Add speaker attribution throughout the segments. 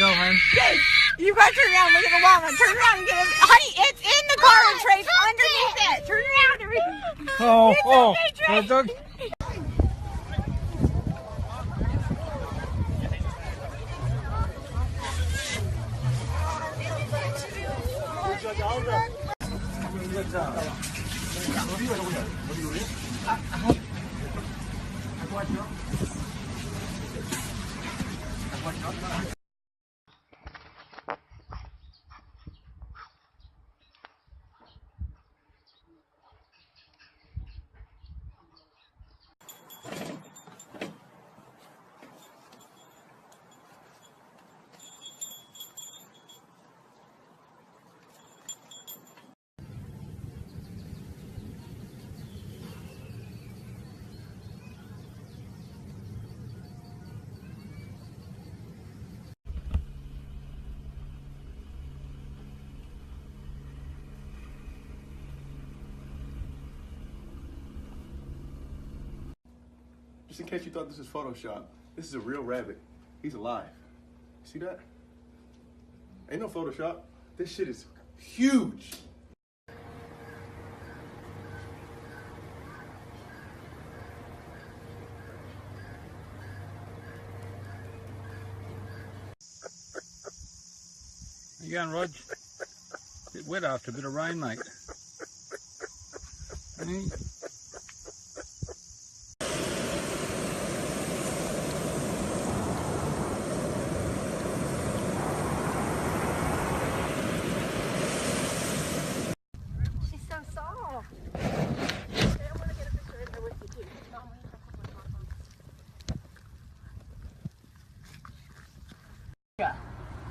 Speaker 1: No, man.
Speaker 2: Hey, you gotta turn around and look at the walnut. Turn around and get it. Honey, it's in the car and Trey's underneath it. Turn around and read.
Speaker 1: Oh,
Speaker 2: It's okay, Trey.
Speaker 3: Just in case you thought this was Photoshop, this is a real rabbit. He's alive. See that? Ain't no Photoshop. This shit is huge.
Speaker 1: You going, Rog? Bit wet after a bit of rain, mate. Hey?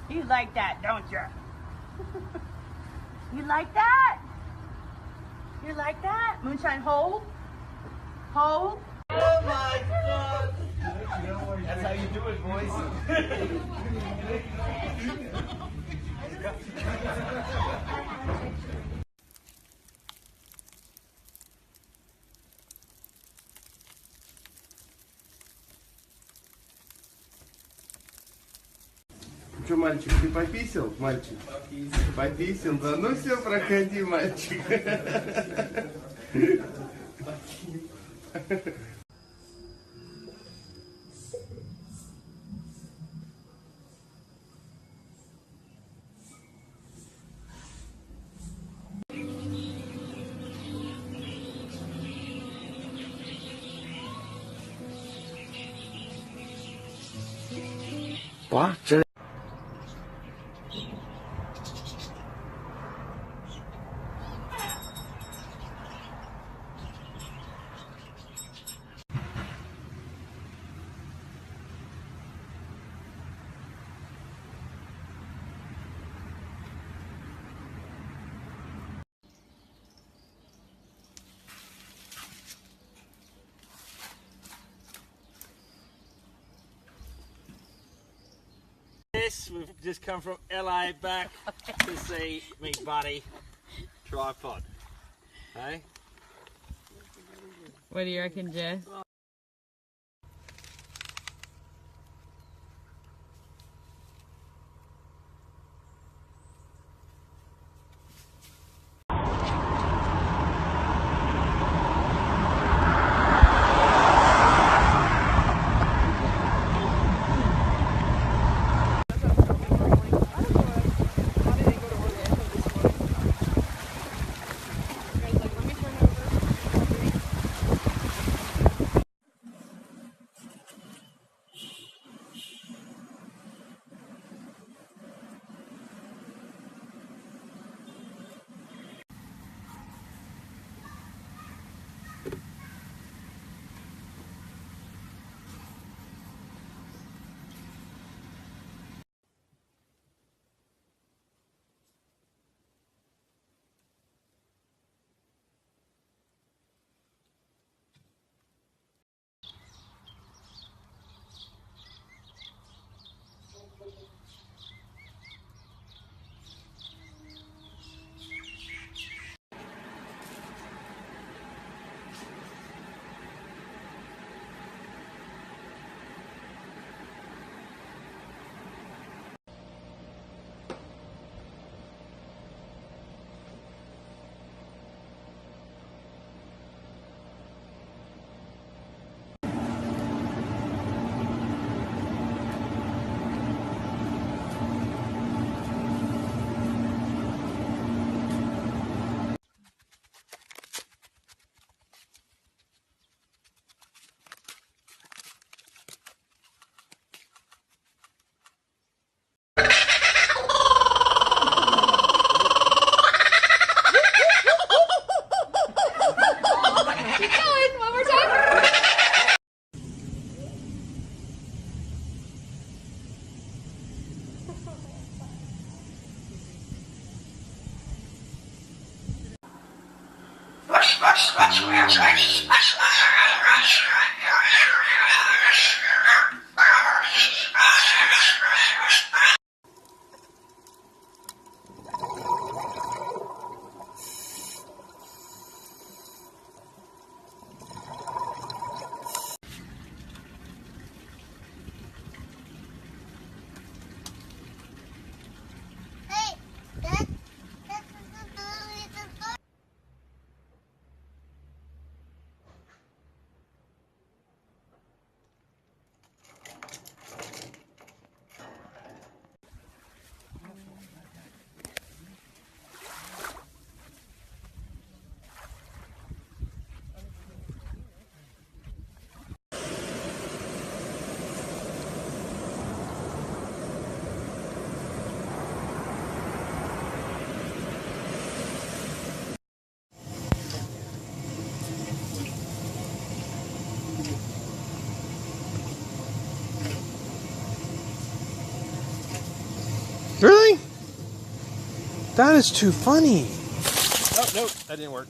Speaker 2: You like that, don't you? You like that? You like that? Moonshine, hold. Hold.
Speaker 4: Oh my God! That's how you do it, boys.
Speaker 3: Что, мальчик, ты пописал, мальчик? Пописал, да? Ну все, проходи, мальчик.
Speaker 4: Wow,这
Speaker 5: Yes, we've just come from LA back to see me buddy tripod. Hey?
Speaker 2: What do you reckon, Jess?
Speaker 3: Really? That is too funny. Oh, nope, that didn't work.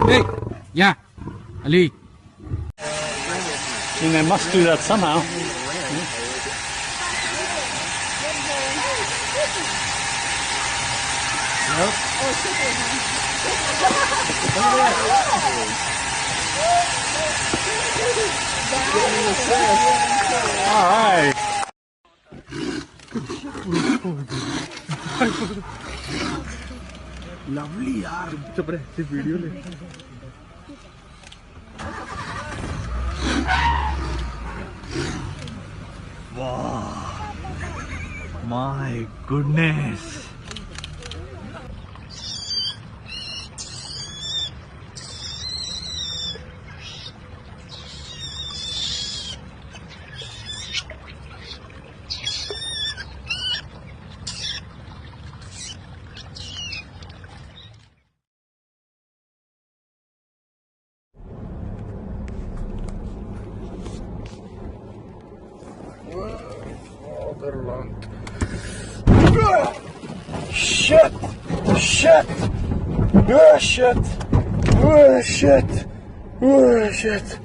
Speaker 1: Hey, yeah, Ali.
Speaker 5: I mean, they must do that somehow. All right.
Speaker 3: Lovely यार चुप रहे सिर्फ video ले
Speaker 4: Wow. My goodness.
Speaker 3: Shit! Shit! Oh shit! Oh shit! Oh shit!